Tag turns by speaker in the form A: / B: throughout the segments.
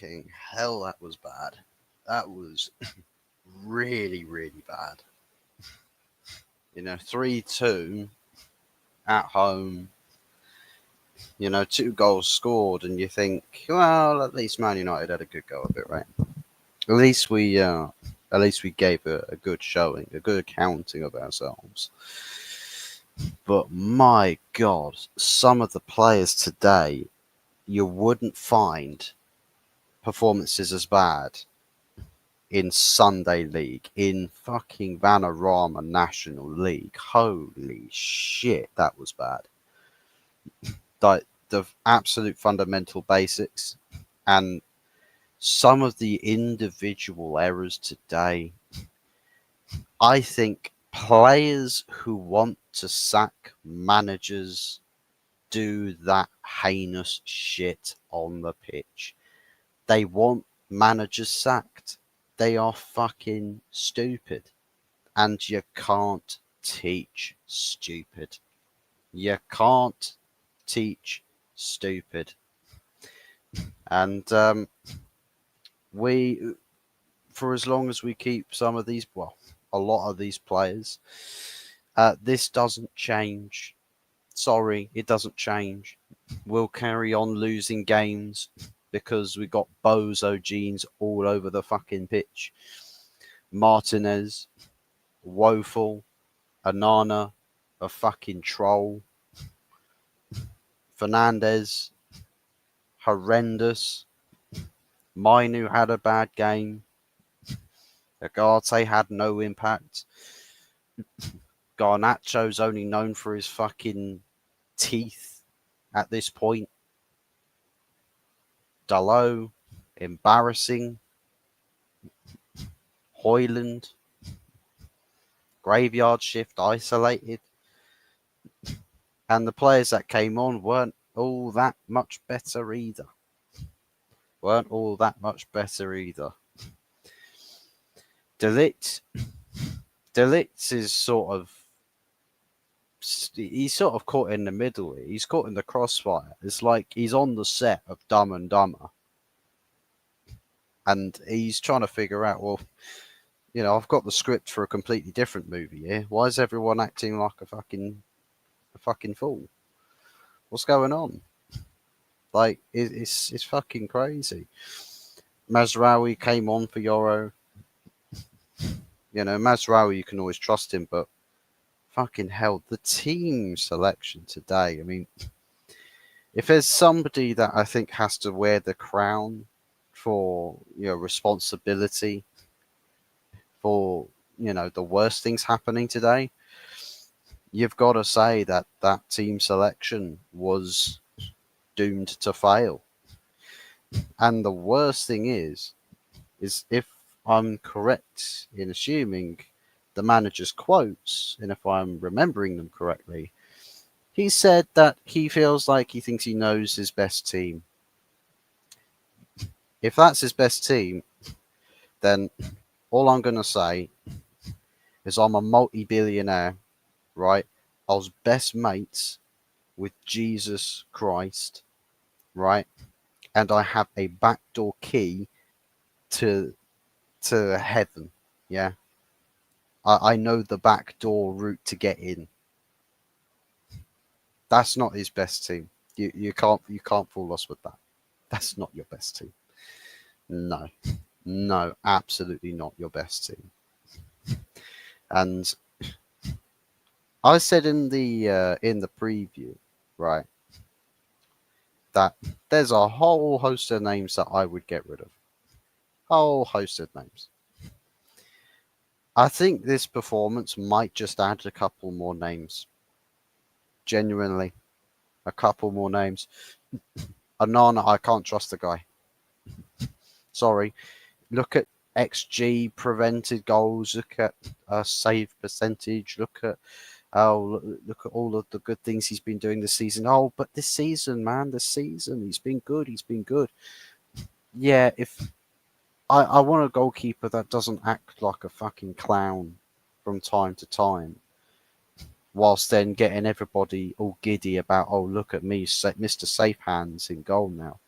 A: Fucking hell, that was bad. That was really, really bad. 3-2 at home. 2 goals scored, and you think, well, at least Man United had a good go of it, right? At least we gave a good showing, a good accounting of ourselves. But my God, some of the players today, you wouldn't find performances as bad in Sunday League, in fucking Vanarama National League. Holy shit, that was bad. Like the absolute fundamental basics and some of the individual errors today. I think players who want to sack managers do that heinous shit on the pitch. They want managers sacked. They are fucking stupid. And you can't teach stupid. You can't teach stupid. And for as long as we keep some of these, well, a lot of these players, this doesn't change. Sorry, it doesn't change. We'll carry on losing games because we got bozo genes all over the fucking pitch. Martinez, woeful. Anana, a fucking troll. Fernandez, horrendous. Mainu had a bad game. Agate had no impact. Garnacho's only known for his fucking teeth at this point. Dalot, embarrassing. Hoyland, graveyard shift, isolated. And the players that came on weren't all that much better either. De Ligt is he's sort of caught in the middle. He's caught in the crossfire. It's like he's on the set of Dumb and Dumber. And he's trying to figure out, well, I've got the script for a completely different movie here. Why is everyone acting like a fucking fool? What's going on? Like, it's fucking crazy. Mazraoui came on for Euro. Mazraoui, you can always trust him, but fucking hell, the team selection today. I mean, if there's somebody that I think has to wear the crown for responsibility for the worst things happening today, you've got to say that team selection was doomed to fail. And the worst thing is if I'm correct in assuming the manager's quotes, and if I'm remembering them correctly, he said that he feels like he thinks he knows his best team. If that's his best team, then all I'm going to say is I'm a multi-billionaire, right? I was best mates with Jesus Christ, right? And I have a backdoor key to heaven, yeah? I know the backdoor route to get in. That's not his best team. You can't fool us with that. That's not your best team. No, absolutely not your best team. And I said in the preview, right, that there's a whole host of names that I would get rid of. Whole host of names. I think this performance might just add a couple more names. Genuinely, a couple more names. Anana, I can't trust the guy. Sorry. Look at XG, prevented goals. Look at save percentage. Look at all of the good things he's been doing this season. Oh, but this season, he's been good. Yeah, if I want a goalkeeper that doesn't act like a fucking clown from time to time, whilst then getting everybody all giddy about, oh, look at me, Mr. Safe Hands in goal now.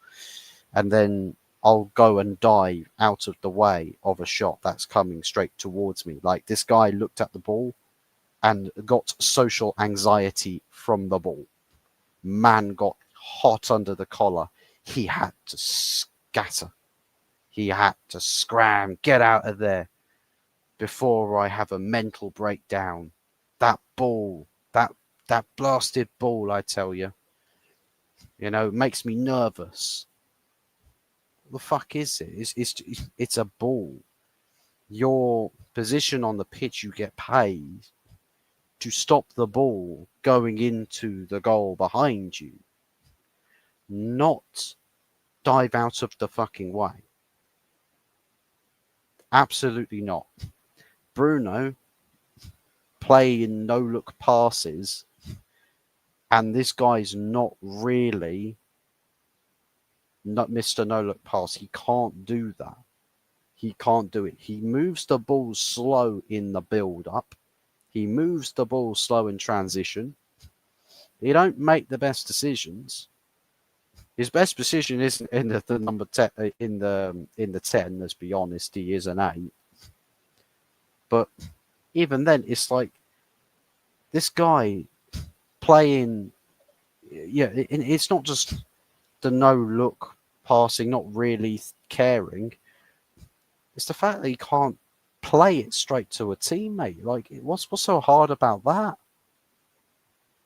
A: And then I'll go and dive out of the way of a shot that's coming straight towards me. Like this guy looked at the ball and got social anxiety from the ball. Man got hot under the collar. He had to scatter. He had to scram, get out of there before I have a mental breakdown. That ball, that blasted ball, I tell you, makes me nervous. What the fuck is it? It's a ball. Your position on the pitch, you get paid to stop the ball going into the goal behind you, not dive out of the fucking way. Absolutely not. Bruno playing no-look passes, and this guy's not really not Mr. No-look pass. He can't do that. He can't do it. He moves the ball slow in the build-up. He moves the ball slow in transition. He don't make the best decisions. His best position isn't in the number 10 in the 10. Let's be honest, he is an 8. But even then, it's like this guy playing. Yeah, it's not just the no-look passing, not really caring. It's the fact that he can't play it straight to a teammate. Like, what's so hard about that?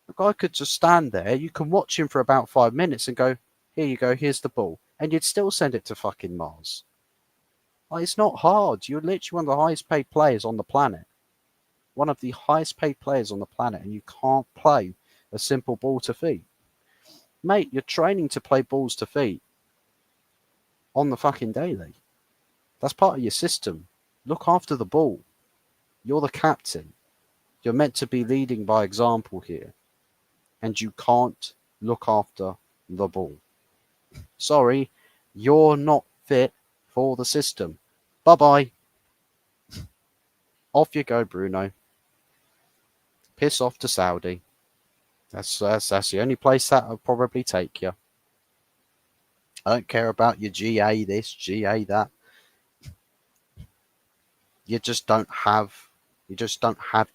A: The guy could just stand there. You can watch him for about 5 minutes and go, here you go, here's the ball. And you'd still send it to fucking Mars. Like, it's not hard. You're literally one of the highest paid players on the planet. One of the highest paid players on the planet, and you can't play a simple ball to feet. Mate, you're training to play balls to feet on the fucking daily. That's part of your system. Look after the ball. You're the captain. You're meant to be leading by example here. And you can't look after the ball. Sorry, you're not fit for the system. Bye-bye. Off you go, Bruno. Piss off to Saudi. That's the only place that will probably take you. I don't care about your GA this, GA that. You just don't have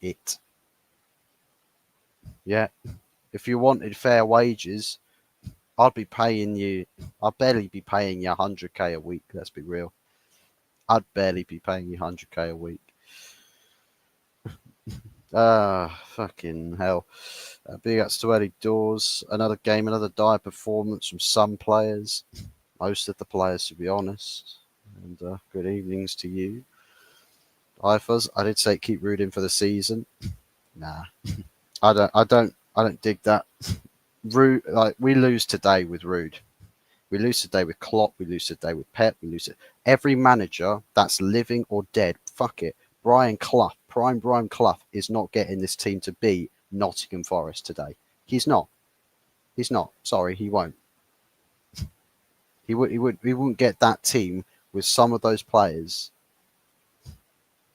A: it. Yeah. If you wanted fair wages, I'd barely be paying you 100k a week, let's be real. I'd barely be paying you 100k a week. Fucking hell. Big ups to Eddie Dawes. Another game, another dire performance from some players. Most of the players, to be honest. And good evenings to you. Ifas, I did say keep rooting for the season. Nah. I don't dig that. Rude, like, we lose today with Rude. We lose today with Klopp. We lose today with Pep. We lose it. Every manager that's living or dead, fuck it. Brian Clough is not getting this team to be Nottingham Forest today. He's not. Sorry, he won't. He wouldn't get that team with some of those players.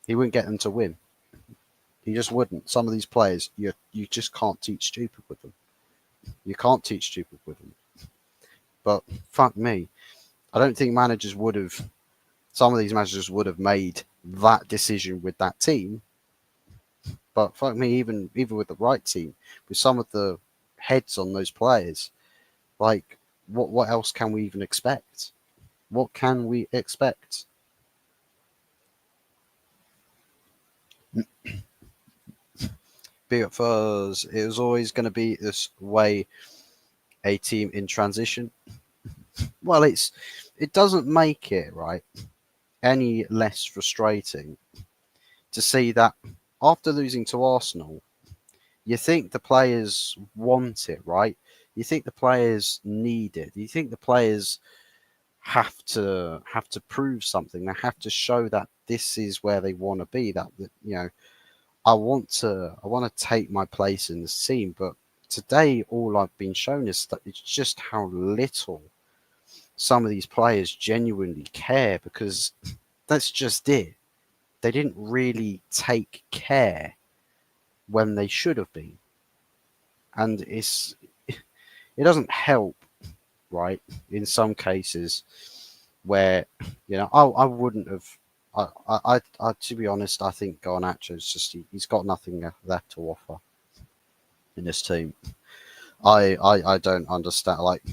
A: He wouldn't get them to win. He just wouldn't. Some of these players, you just can't teach stupid with them. You can't teach stupid with them. But fuck me, I don't think some of these managers would have made that decision with that team. But fuck me, even with the right team, with some of the heads on those players, like, what else can we even expect? What can we expect? Big up Fuzz. It was always going to be this way, a team in transition. Well, it doesn't make it, right, any less frustrating to see that after losing to Arsenal, you think the players want it, right? You think the players need it. You think the players have to prove something. They have to show that this is where they want to be. That I want to take my place in this team. But today, all I've been shown is that it's just how little some of these players genuinely care, because that's just it. They didn't really take care when they should have been. And it doesn't help, right, in some cases, where I wouldn't have. To be honest, I think Garnacho's just he's got nothing left to offer in this team. I don't understand. Like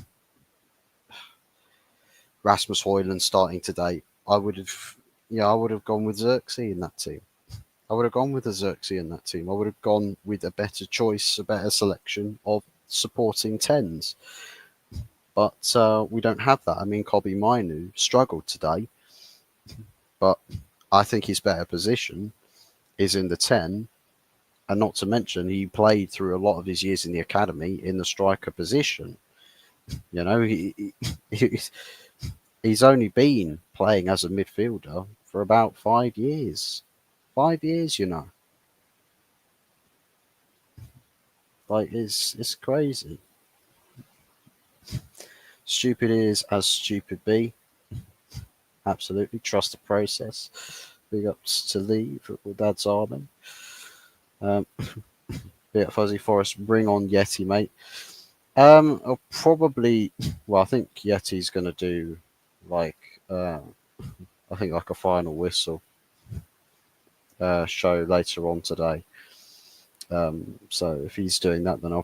A: Rasmus Højlund starting today, I would have gone with Xerxes in that team. I would have gone with a Xerxes in that team. I would have gone with a better choice, a better selection of supporting tens. But we don't have that. I mean, Kobe Mainu struggled today, but I think his better position is in the 10. And not to mention, he played through a lot of his years in the academy in the striker position. You know, he's only been playing as a midfielder for about 5 years. 5 years, Like, it's crazy. Stupid is as stupid be. Absolutely. Trust the process. Big ups to Lee, Football Dad's Army. Big up Fuzzy Forest. Bring on Yeti, mate. I'll probably. Well, I think Yeti's going to do like. I think like a final whistle show later on today. So if he's doing that, then I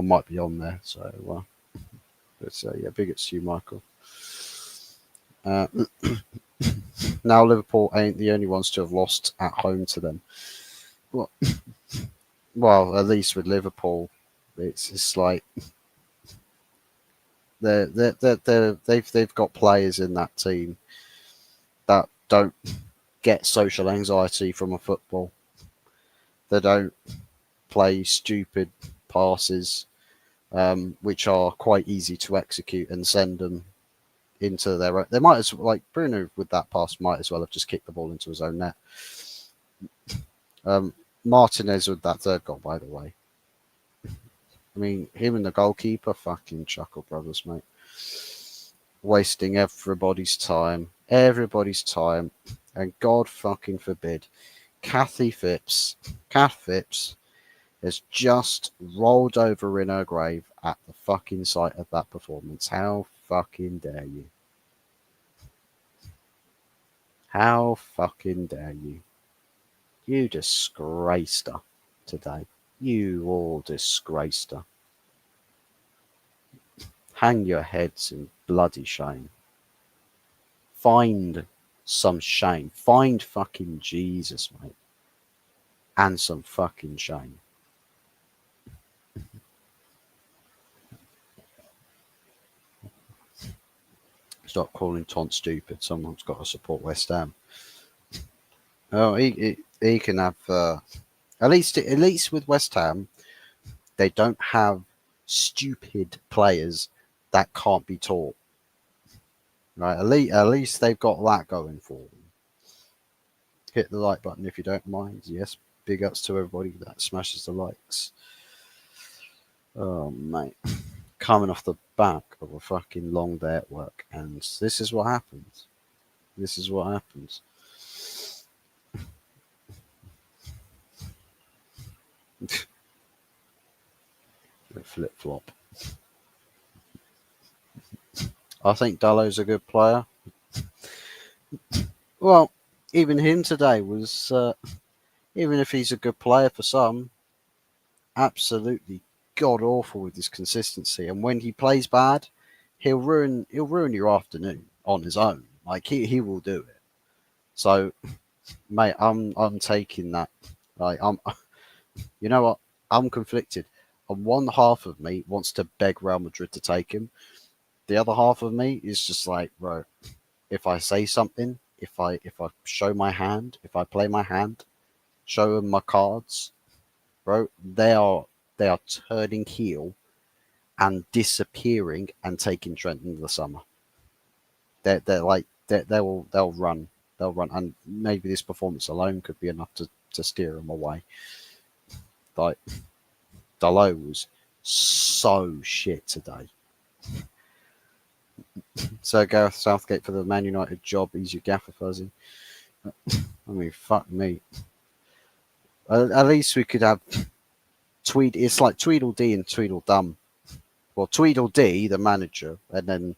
A: might be on there. So, but yeah, big ups to you, Michael. Now Liverpool ain't the only ones to have lost at home to them. Well, at least with Liverpool, it's like they've got players in that team that don't get social anxiety from a football. They don't play stupid passes, which are quite easy to execute and send them into their own. They might as well, like Bruno with that pass, might as well have just kicked the ball into his own net. Martinez with that third goal, by the way. I mean, him and the goalkeeper, fucking chuckle brothers, mate. Wasting everybody's time, and God fucking forbid, Kath Phipps has just rolled over in her grave at the fucking sight of that performance. How fucking dare you? How fucking dare you? You disgraced her today. You all disgraced her. Hang your heads in bloody shame. Find some shame. Find fucking Jesus, mate. And some fucking shame. Stop calling Tont stupid. Someone's got to support West Ham. Oh, he can have. At least with West Ham, they don't have stupid players that can't be taught. Right? At least they've got that going for them. Hit the like button if you don't mind. Yes, big ups to everybody that smashes the likes. Oh, mate. Coming off the back of a fucking long day at work, and this is what happens. This is what happens. Flip flop. I think Dalot's a good player. Well, even him today was, even if he's a good player for some, absolutely god awful with his consistency. And when he plays bad, he'll ruin your afternoon on his own. Like he will do it. So, mate, I'm taking that. Like you know what? I'm conflicted. And one half of me wants to beg Real Madrid to take him. The other half of me is just like, bro, if I say something, if I show my hand, if I play my hand, show them my cards, bro, they are turning heel and disappearing and taking Trent into the summer. They'll run, and maybe this performance alone could be enough to steer them away. Like Dalot was so shit today. So Gareth Southgate for the Man United job. He's your gaffer, Fuzzy. I mean, fuck me. At least we could have Tweed. It's like Tweedledee and Tweedledum. Well, Tweedledee, the manager, and then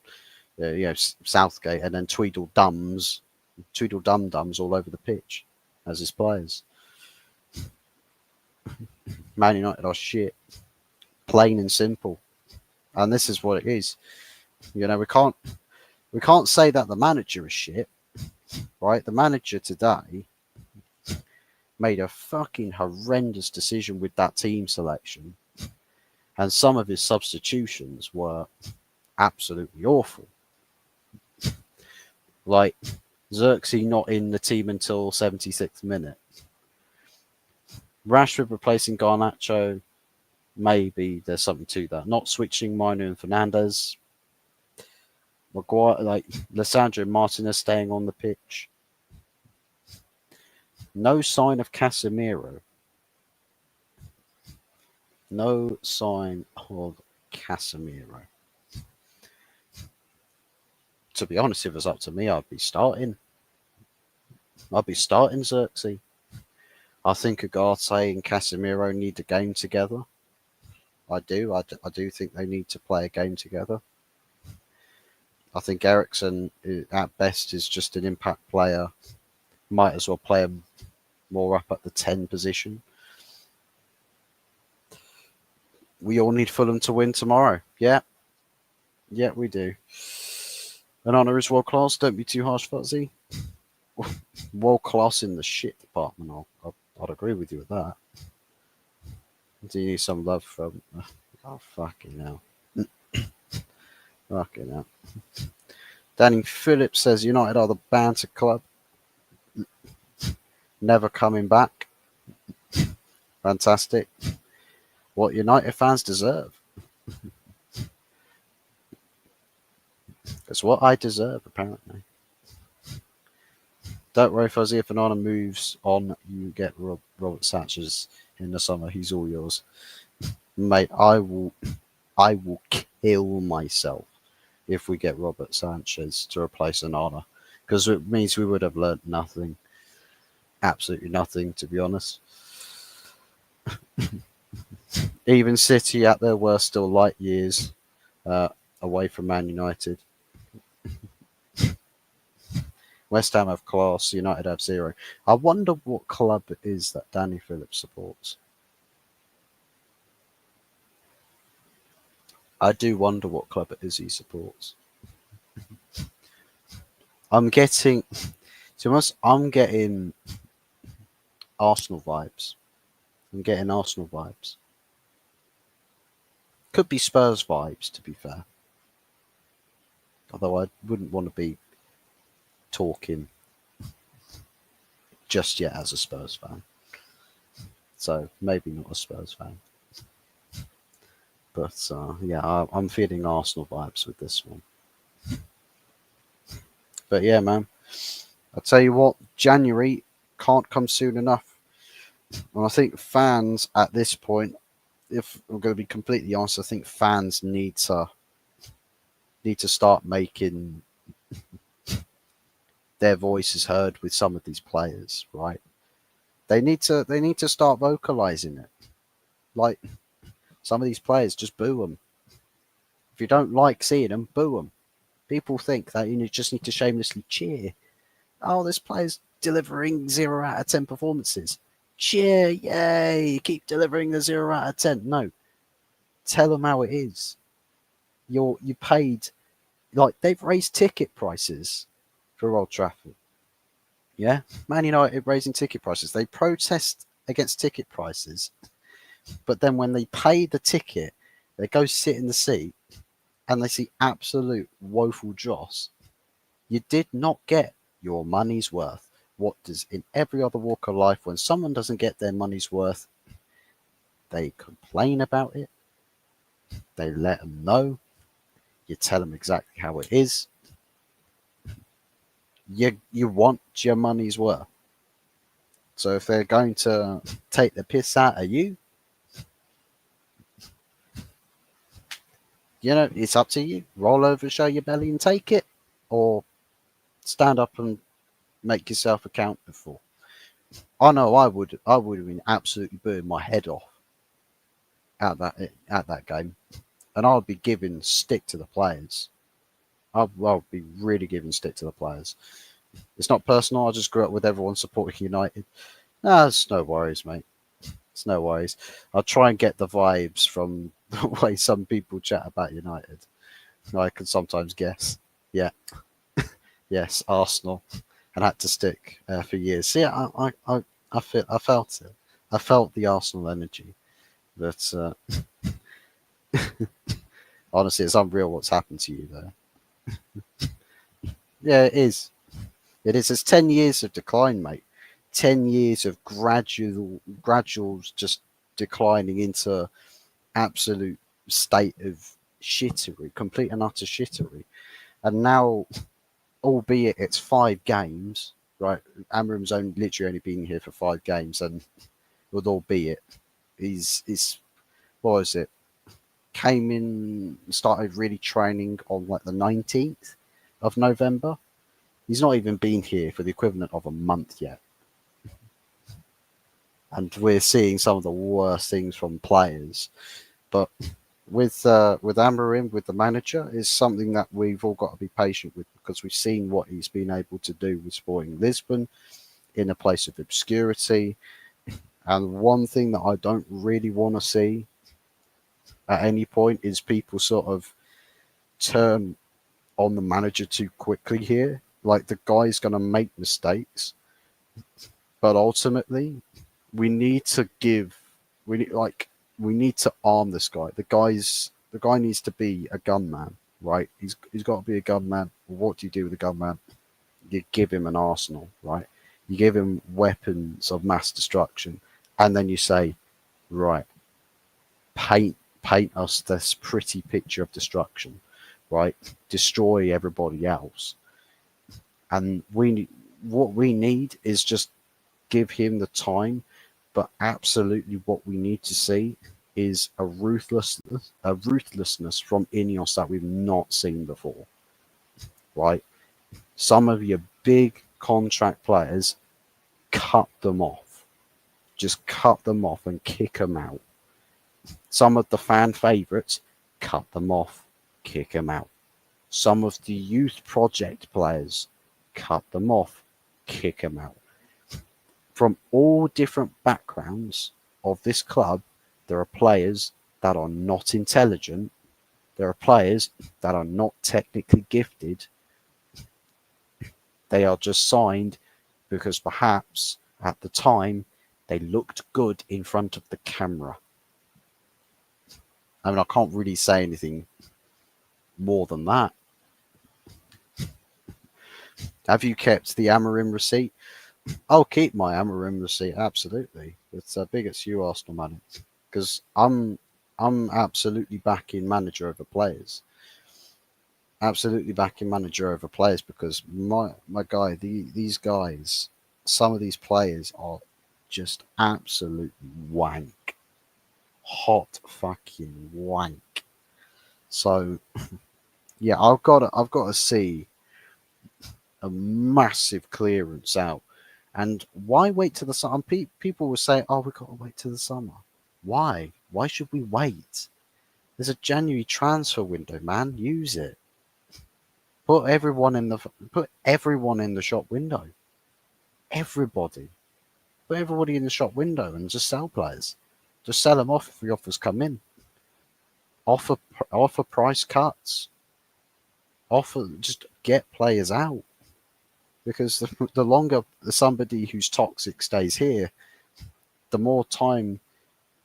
A: Southgate, and then Tweedledums all over the pitch as his players. Man United are shit, plain and simple, and this is what it is. You know, we can't say that the manager is shit, right? The manager today made a fucking horrendous decision with that team selection, and some of his substitutions were absolutely awful. Like Xerxes not in the team until 76th minute. Rashford replacing Garnacho, maybe there's something to that. Not switching Mino and Fernandez. Maguire, like Lissandro Martinez staying on the pitch. No sign of Casemiro. No sign of Casemiro. To be honest, if it was up to me, I'd be starting Xerxes. I think Ugarte and Casemiro need a game together. I do think they need to play a game together. I think Eriksen, at best, is just an impact player. Might as well play him more up at the 10 position. We all need Fulham to win tomorrow. Yeah, we do. An honour is world class. Don't be too harsh, Fuzzy. World class in the shit department. I'd agree with you with that. Do you need some love from? Oh, fucking hell. Fucking hell. Danny Phillips says United are the banter club. Never coming back. Fantastic. What United fans deserve. It's what I deserve, apparently. Don't worry, Fuzzy. If Anana moves on, you get Robert Sanchez in the summer. He's all yours. Mate, I will kill myself if we get Robert Sanchez to replace Anana, because it means we would have learnt nothing. Absolutely nothing, to be honest. Even City at their worst still light years away from Man United. West Ham have class, United have zero. I wonder what club it is that Danny Phillips supports. I do wonder what club it is he supports. I'm getting Arsenal vibes. Could be Spurs vibes, to be fair. Although I wouldn't want to be talking just yet as a Spurs fan. So maybe not a Spurs fan. But yeah, I'm feeling Arsenal vibes with this one. But yeah, man. I'll tell you what, January can't come soon enough. And I think fans at this point, if we're going to be completely honest, I think fans need to start making their voices heard with some of these players, right? They need to start vocalizing it. Like some of these players, just boo them. If you don't like seeing them, boo them. People think that you just need to shamelessly cheer. Oh, this player's delivering 0 out of 10 performances. Cheer, yay! Keep delivering the 0 out of 10. No, tell them how it is. You paid, like they've raised ticket prices for Old Trafford. Yeah, Man United raising ticket prices. They protest against ticket prices, but then when they pay the ticket, they go sit in the seat and they see absolute woeful dross. You did not get your money's worth. What does in every other walk of life, when someone doesn't get their money's worth, they complain about it. They let them know. You tell them exactly how it is. You want your money's worth. So if they're going to take the piss out of you, you know, it's up to you. Roll over, show your belly and take it, or stand up and make yourself accounted for. I know I would have been absolutely booing my head off at that game, and I'd be giving stick to the players. I'll be really giving stick to the players. It's not personal. I just grew up with everyone supporting United. Nah, it's no worries, mate. It's no worries. I'll try and get the vibes from the way some people chat about United. I can sometimes guess. Yeah, yes, Arsenal, and had to stick for years. See, I felt it. I felt the Arsenal energy. But honestly, it's unreal what's happened to you there. Yeah, it is. It is. It's 10 years of decline, mate. 10 years of gradual, just declining into absolute state of shittery, complete and utter shittery. And now, albeit it's 5 games, right? Amorim's literally only been here for 5 games, and with albeit, he's what was it? Came in, started really training on like the 19th of November. He's not even been here for the equivalent of a month yet. And we're seeing some of the worst things from players. But with Amorim, with the manager, is something that we've all got to be patient with because we've seen what he's been able to do with Sporting Lisbon in a place of obscurity. And one thing that I don't really want to see at any point is people sort of turn on the manager too quickly here. Like the guy's going to make mistakes, but ultimately we need to give we need like we need to arm this guy. The guy needs to be a gunman, right? He's got to be a gunman. What do you do with a gunman? You give him an arsenal, right? You give him weapons of mass destruction, and then you say, right, paint us this pretty picture of destruction, right? Destroy everybody else, and what we need is just give him the time. But absolutely, what we need to see is a ruthlessness from Ineos that we've not seen before. Right? Some of your big contract players, cut them off. Just cut them off and kick them out. Some of the fan favourites, cut them off, kick them out. Some of the youth project players, cut them off, kick them out. From all different backgrounds of this club, there are players that are not intelligent. There are players that are not technically gifted. They are just signed because perhaps at the time they looked good in front of the camera. I mean, I can't really say anything more than that. Have you kept the Amorim receipt? I'll keep my Amorim receipt, absolutely. It's big it's you, Arsenal man, because I'm absolutely backing manager over players. Absolutely backing manager over players because my guy, these guys, some of these players are just absolutely wank, hot fucking wank. So yeah, I've got to see a massive clearance out. And why wait till the summer? People will say, "Oh, we've got to wait till the summer." Why? Why should we wait? There's a January transfer window, man. Use it. Put everyone in the shop window. Everybody. Put everybody in the shop window and just sell players. Just sell them off if the offers come in. Offer price cuts. Offer just get players out because the longer somebody who's toxic stays here, the more time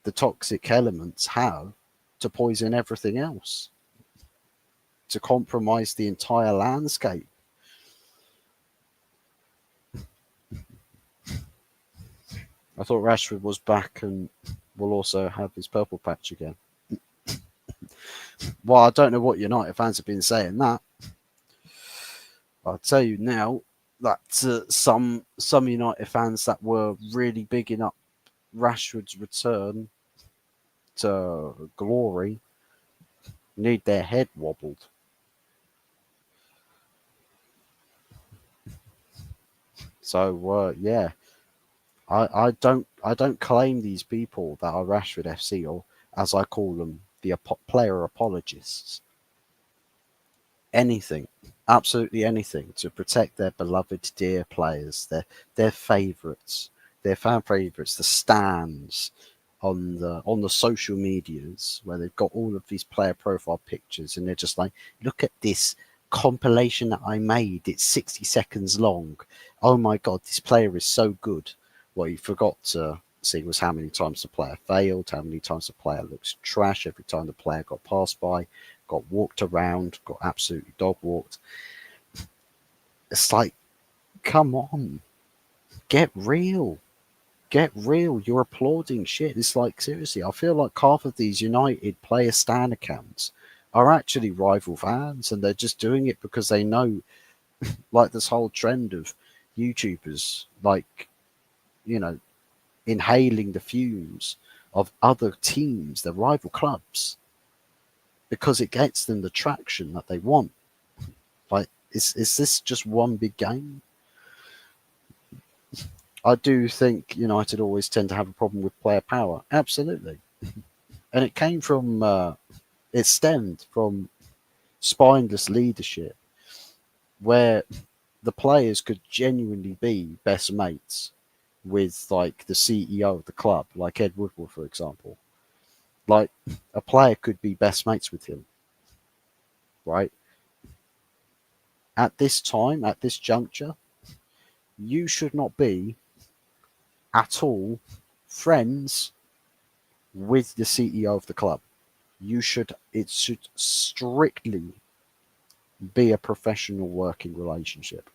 A: the toxic elements have to poison everything else, to compromise the entire landscape. I thought Rashford was back and will also have his purple patch again. Well, I don't know what United fans have been saying that. I'll tell you now that some United fans that were really bigging up Rashford's return to glory need their head wobbled. So yeah, I don't claim these people that are Rashford FC, or as I call them, the player apologists. anything, absolutely anything, to protect their beloved, dear players, their favourites, their fan favourites, the stands on the social medias where they've got all of these player profile pictures, and they're just like, look at this compilation that I made. It's 60 seconds long. Oh my god, this player is so good. What you forgot to see was how many times the player failed, how many times the player looks trash, every time the player got passed by, got walked around, got absolutely dog walked. It's like, come on, get real. Get real. You're applauding shit. It's like, seriously, I feel like half of these United player stan accounts are actually rival fans, and they're just doing it because they know, like, this whole trend of YouTubers, like, you know, inhaling the fumes of other teams, the rival clubs, because it gets them the traction that they want. Like, is this just one big game? I do think United always tend to have a problem with player power. Absolutely. And it came from, it stemmed from spineless leadership where the players could genuinely be best mates with, like, the CEO of the club, like Ed Woodward, for example. Like, a player could be best mates with him, right? At this time, at this juncture, you should not be at all friends with the CEO of the club. It should strictly be a professional working relationship.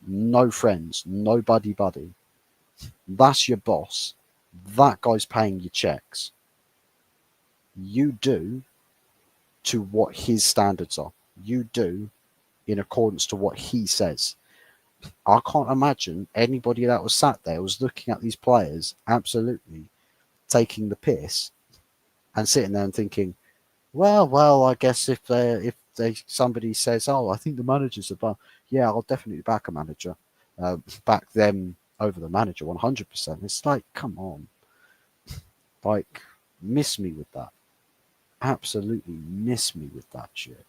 A: No friends, no buddy. That's your boss. That guy's paying your checks. You do to what his standards are. You do in accordance to what he says. I can't imagine anybody that was sat there was looking at these players absolutely taking the piss and sitting there and thinking, well, I guess if somebody says, oh, I think the manager's a yeah, I'll definitely back a manager, back them over the manager 100%. It's like, come on, like, miss me with that. Absolutely miss me with that shit.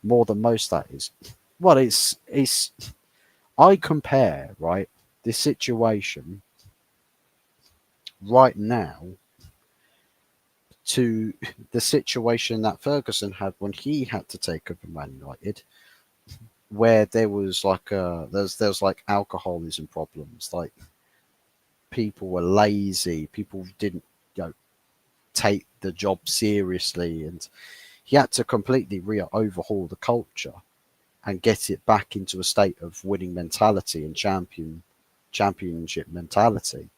A: More than most, that is. Well, it's. I compare, right, this situation right now to the situation that Ferguson had when he had to take over Man United, where there was like there's like alcoholism problems, like people were lazy, people didn't, take the job seriously, and he had to completely overhaul the culture and get it back into a state of winning mentality and championship mentality.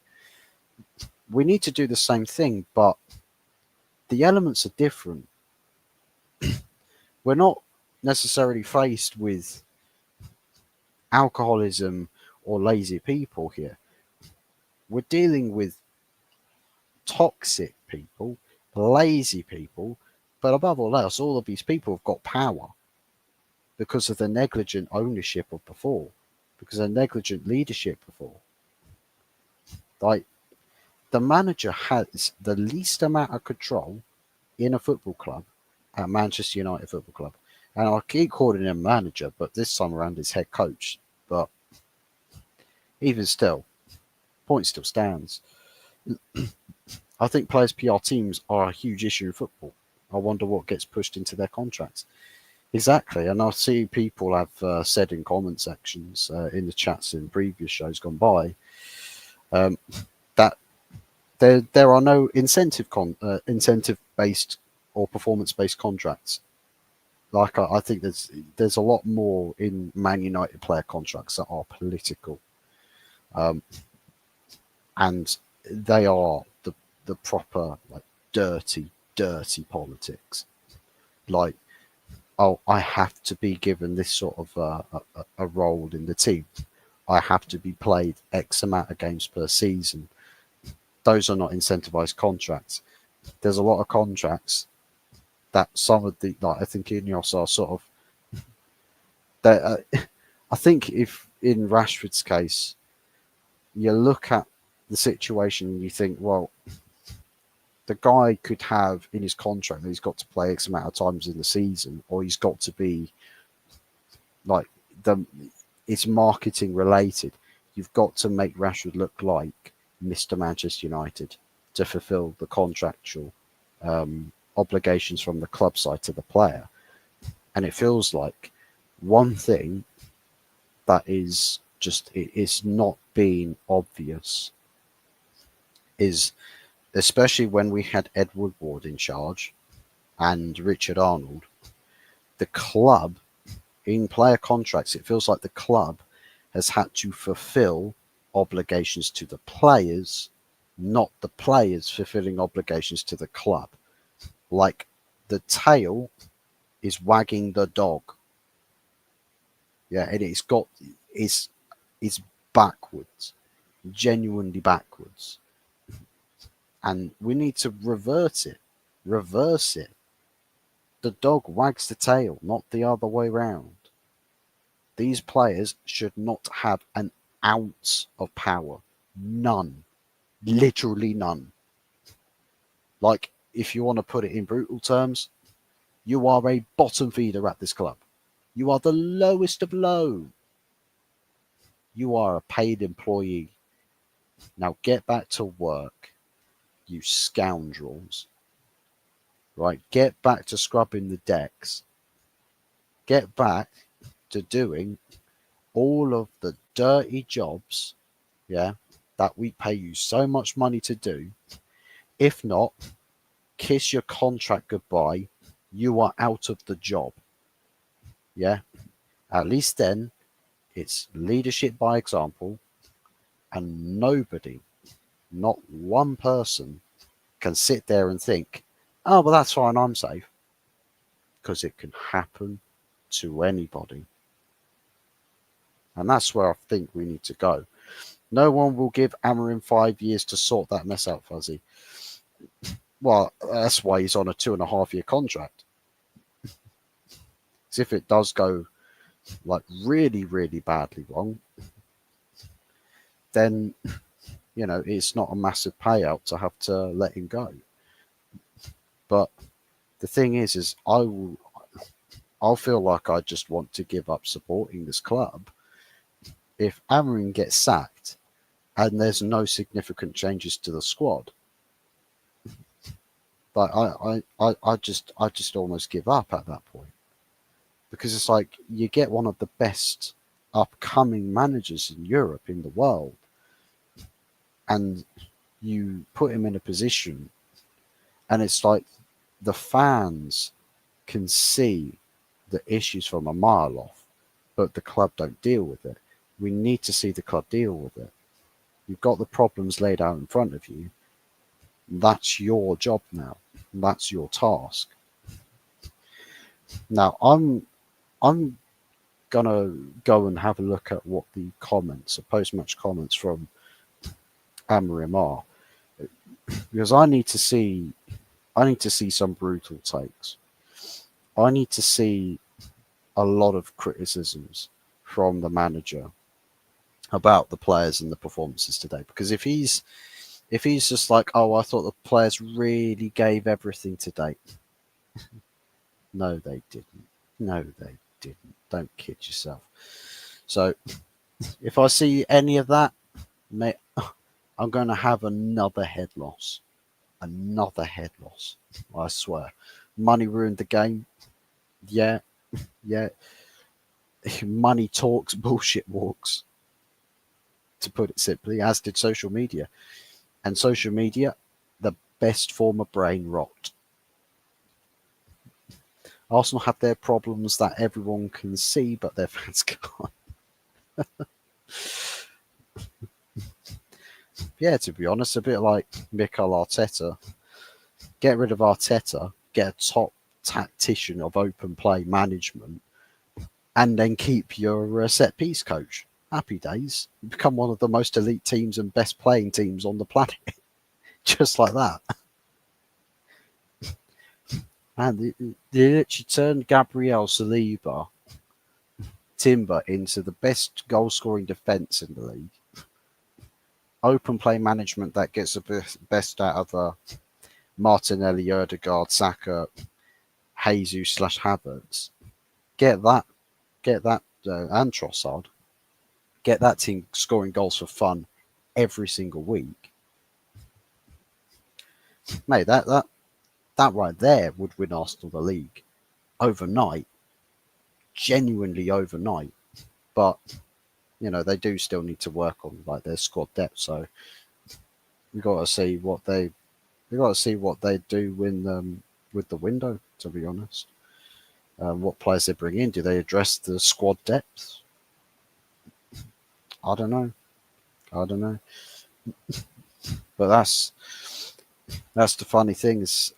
A: We need to do the same thing, but the elements are different. We're not necessarily faced with alcoholism or lazy people here. We're dealing with toxic people, lazy people, but above all else, all of these people have got power because of the negligent ownership of before, because of negligent leadership before. Like, the manager has the least amount of control in a football club at Manchester United Football Club. And I keep calling him manager, but this time around he's head coach. But even still, point still stands. I think players' PR teams are a huge issue in football. I wonder what gets pushed into their contracts. Exactly, and I see people have said in comment sections, in the chats in previous shows gone by, that there are no incentive based or performance based contracts. Like, I think there's a lot more in Man United player contracts that are political, and they are the proper, like, dirty politics. Like, oh, I have to be given this sort of a role in the team. I have to be played X amount of games per season. Those are not incentivized contracts. There's a lot of contracts that some of the, like, I think Ineos are sort of, that I think if in Rashford's case, you look at the situation and you think, well, the guy could have in his contract that he's got to play X amount of times in the season, or he's got to be like it's marketing related. You've got to make Rashford look like Mr. Manchester United to fulfill the contractual obligations from the club side to the player. And it feels like one thing that is just it's not being obvious is, especially when we had Ed Woodward in charge and Richard Arnold, the club in player contracts, it feels like the club has had to fulfill obligations to the players, not the players fulfilling obligations to the club. Like the tail is wagging the dog. Yeah, and it's backwards, genuinely backwards. And we need to reverse it. The dog wags the tail, not the other way round. These players should not have an ounce of power. None. Literally none. Like, if you want to put it in brutal terms, you are a bottom feeder at this club. You are the lowest of low. You are a paid employee. Now get back to work, you scoundrels. Right? Get back to scrubbing the decks. Get back to doing all of the dirty jobs, yeah, that we pay you so much money to do. If not, kiss your contract goodbye. You are out of the job. Yeah. At least then it's leadership by example, and nobody, not one person, can sit there and think, oh, well, that's fine, I'm safe. Because it can happen to anybody. And that's where I think we need to go. No one will give Amorim 5 years to sort that mess out, Fuzzy. Well, that's why he's on a 2.5-year contract. Because if it does go like really, really badly wrong, then, you know, it's not a massive payout to have to let him go. But the thing is I'll feel like I just want to give up supporting this club if Amorim gets sacked and there's no significant changes to the squad. Like I just almost give up at that point, because it's like you get one of the best upcoming managers in Europe, in the world, and you put him in a position, and it's like the fans can see the issues from a mile off, but the club don't deal with it. We need to see the club deal with it. You've got the problems laid out in front of you. That's your job now. That's your task. Now, I'm gonna go and have a look at what the comments, the post-match comments from Amorim are, because I need to see some brutal takes. I need to see a lot of criticisms from the manager about the players and the performances today. Because if he's just like, oh, I thought the players really gave everything today. No, they didn't. No, they didn't. Don't kid yourself. So if I see any of that, mate, I'm going to have another head loss. Another head loss. I swear. Money ruined the game. Yeah. Yeah. Money talks, bullshit walks, to put it simply, as did social media. And social media, the best form of brain rot. Arsenal have their problems that everyone can see, but their fans can't. Yeah, to be honest, a bit like Mikel Arteta. Get rid of Arteta, get a top tactician of open play management, and then keep your set piece coach. Happy days. You become one of the most elite teams and best playing teams on the planet. Just like that. And they literally turned Gabriel Saliba, Timber, into the best goal scoring defence in the league. Open play management that gets the best out of Martinelli, Odegaard, Saka, Jesus / Havertz. Get that, and Trossard. Get that team scoring goals for fun every single week, mate. That right there would win Arsenal the league overnight, genuinely overnight. But they do still need to work on like their squad depth. So we got to see what they do with the window. To be honest, what players they bring in? Do they address the squad depth? I don't know. I don't know. But that's the funny thing is,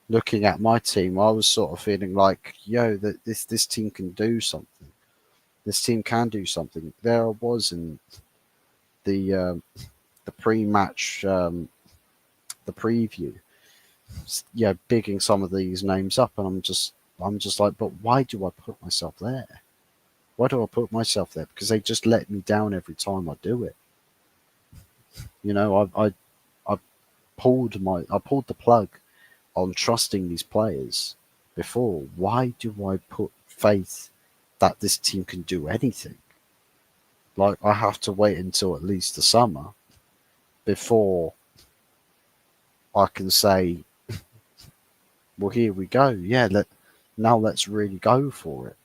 A: looking at my team, I was sort of feeling like, yo, that this team can do something. This team can do something. There I was in the pre-match, the preview, yeah, bigging some of these names up, and I'm just like, but why do I put myself there? Why do I put myself there? Because they just let me down every time I do it. I pulled the plug on trusting these players before. Why do I put faith that this team can do anything? Like, I have to wait until at least the summer before I can say, well, here we go. Yeah, now let's really go for it.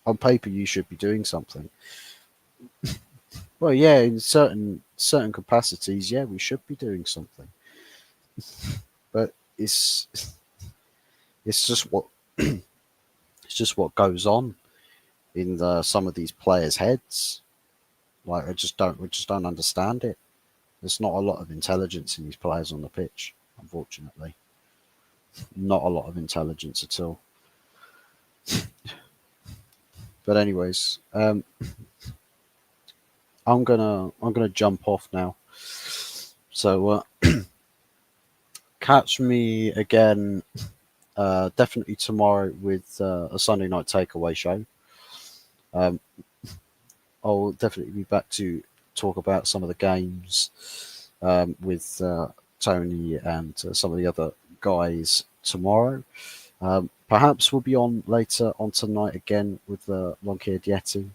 A: On paper, you should be doing something. Well, yeah, in certain capacities, yeah, we should be doing something. But it's just what goes on in some of these players' heads. Like, we just don't understand it. There's not a lot of intelligence in these players on the pitch, unfortunately. Not a lot of intelligence at all. But anyways, I'm gonna jump off now. So catch me again, definitely tomorrow with a Sunday night takeaway show. I'll definitely be back to talk about some of the games with Tony and some of the other guys tomorrow. Perhaps we'll be on later on tonight again with Lonkir Yeti,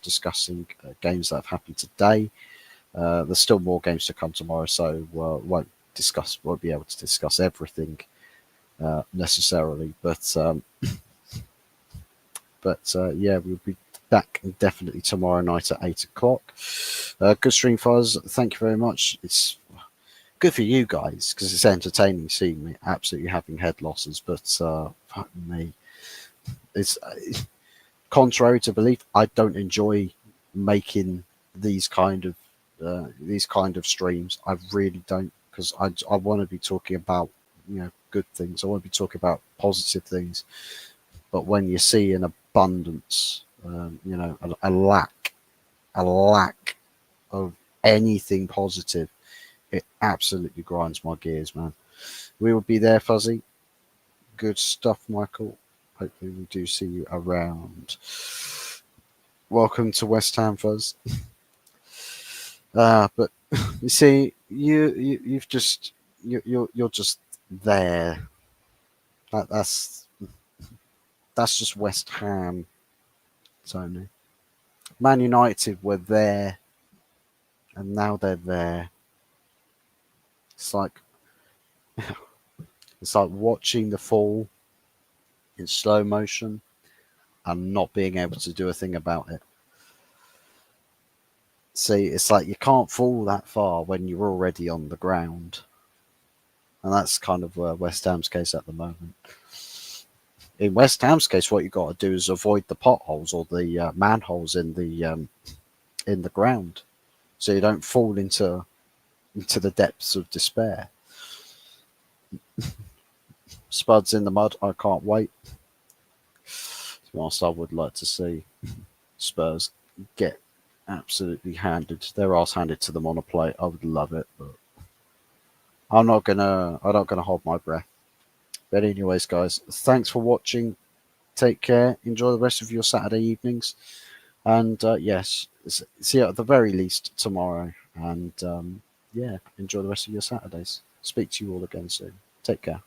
A: discussing games that have happened today. There's still more games to come tomorrow, so won't be able to discuss everything necessarily. But yeah, we'll be back definitely tomorrow night at 8 o'clock. Good stream, Fuzz. Thank you very much. It's good for you guys because it's entertaining seeing me absolutely having head losses. But fuck me, it's contrary to belief. I don't enjoy making these kind of streams. I really don't, because I want to be talking about good things. I want to be talking about positive things. But when you see an abundance, a lack of anything positive, it absolutely grinds my gears, man. We will be there, Fuzzy. Good stuff, Michael. Hopefully we do see you around. Welcome to West Ham, Fuzz. But you see, you're just there. That's just West Ham, Tony. Man United were there, and now they're there. It's like watching the fall in slow motion and not being able to do a thing about it. See, it's like you can't fall that far when you're already on the ground. And that's kind of West Ham's case at the moment. In West Ham's case, what you've got to do is avoid the potholes or the manholes in the ground, so you don't fall into the depths of despair. Spuds in the mud. I can't wait. Whilst I would like to see Spurs get absolutely their ass handed to them on a plate, I would love it, but I'm not gonna hold my breath. But anyways, guys, thanks for watching. Take care. Enjoy the rest of your Saturday evenings, and yes, see you at the very least tomorrow. And yeah, enjoy the rest of your Saturdays. Speak to you all again soon. Take care.